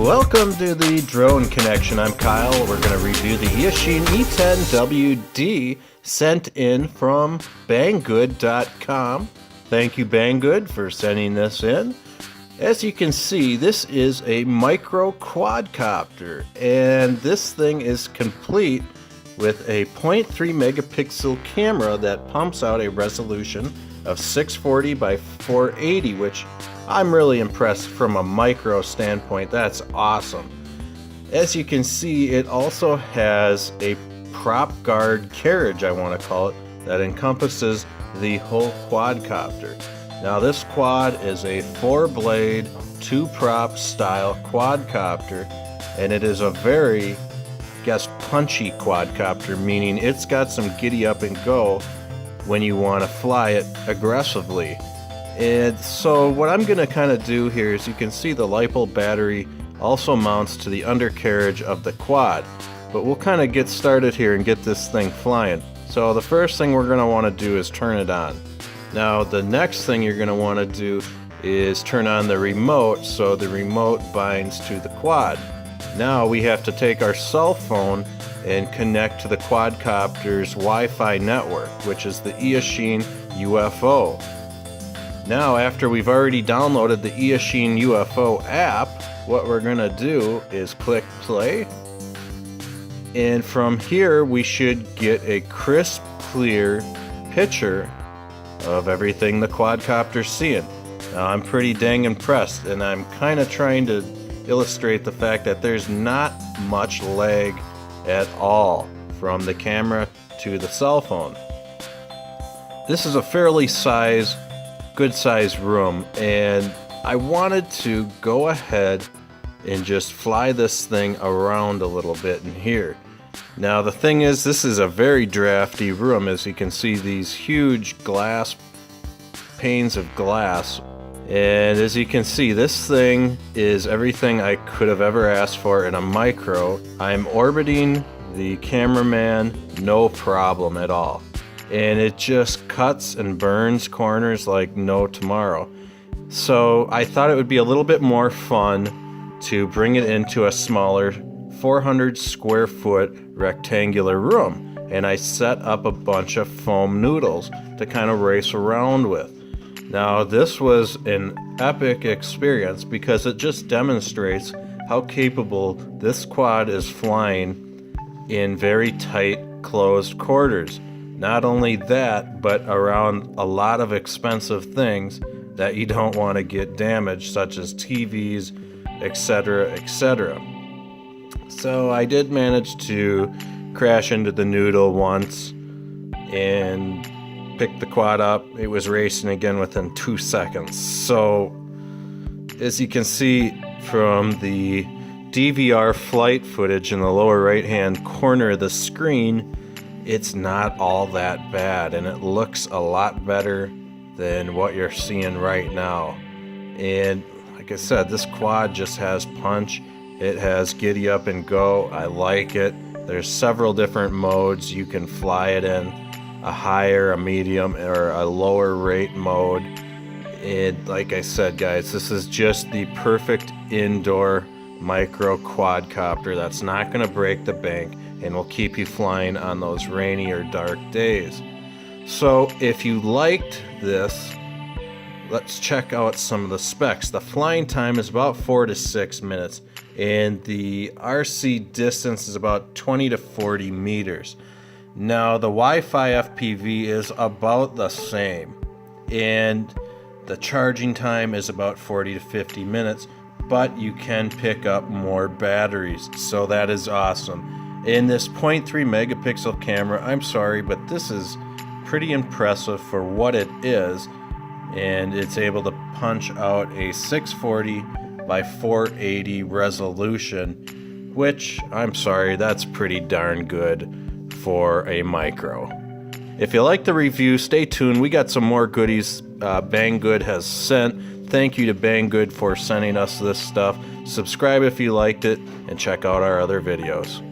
Welcome to the Drone Connection. I'm Kyle. We're going to review the Eachine E10WD sent in from Banggood.com. Thank you, Banggood, for sending this in. As you can see, this is a micro quadcopter, and this thing is complete with a 0.3 megapixel camera that pumps out a resolution of 640 by 480, which I'm really impressed from a micro standpoint. That's awesome. As you can see, it also has a prop guard carriage, I want to call it, that encompasses the whole quadcopter. Now this quad is a 4-blade, 2-prop style quadcopter, and it is a very, punchy quadcopter, meaning it's got some giddy up and go when you want to fly it aggressively. And so what I'm going to kind of do here is, you can see the LiPo battery also mounts to the undercarriage of the quad. But we'll kind of get started here and get this thing flying. So the first thing we're going to want to do is turn it on. Now the next thing you're going to want to do is turn on the remote, so the remote binds to the quad. Now we have to take our cell phone and connect to the quadcopter's Wi-Fi network, which is the Eachine UFO. Now, after we've already downloaded the Eachine UFO app, what we're going to do is click play. And from here, we should get a crisp, clear picture of everything the quadcopter's seeing. Now, I'm pretty dang impressed, and I'm kind of trying to illustrate the fact that there's not much lag at all from the camera to the cell phone. This is a fairly good size room, and I wanted to go ahead and just fly this thing around a little bit in here. Now the thing is, this is a very drafty room. As you can see, these huge panes of glass, and as you can see, this thing is everything I could have ever asked for in a micro. I'm orbiting the cameraman no problem at all, and it just cuts and burns corners like no tomorrow. So I thought it would be a little bit more fun to bring it into a smaller 400 square foot rectangular room, and I set up a bunch of foam noodles to kind of race around with. Now this was an epic experience because it just demonstrates how capable this quad is flying in very tight closed quarters. Not only that, but around a lot of expensive things that you don't want to get damaged, such as TVs, etc., etc. So I did manage to crash into the noodle once and pick the quad up. It was racing again within 2 seconds. So as you can see from the DVR flight footage in the lower right hand corner of the screen, it's not all that bad, and it looks a lot better than what you're seeing right now. And like I said, this quad just has punch. It has giddy up and go. I like it. There's several different modes you can fly it in: a higher, a medium, or a lower rate mode. And like I said, guys, this is just the perfect indoor micro quadcopter that's not going to break the bank and will keep you flying on those rainy or dark days. So if you liked this, let's check out some of the specs. The flying time is about 4 to 6 minutes, and the RC distance is about 20 to 40 meters. Now the Wi-Fi FPV is about the same, and the charging time is about 40 to 50 minutes, but you can pick up more batteries, so that is awesome. In this 0.3 megapixel camera, I'm sorry, but this is pretty impressive for what it is, and it's able to punch out a 640 by 480 resolution, which, I'm sorry, that's pretty darn good for a micro. If you like the review, stay tuned. We got some more goodies Banggood has sent. Thank you to Banggood for sending us this stuff. Subscribe if you liked it, and check out our other videos.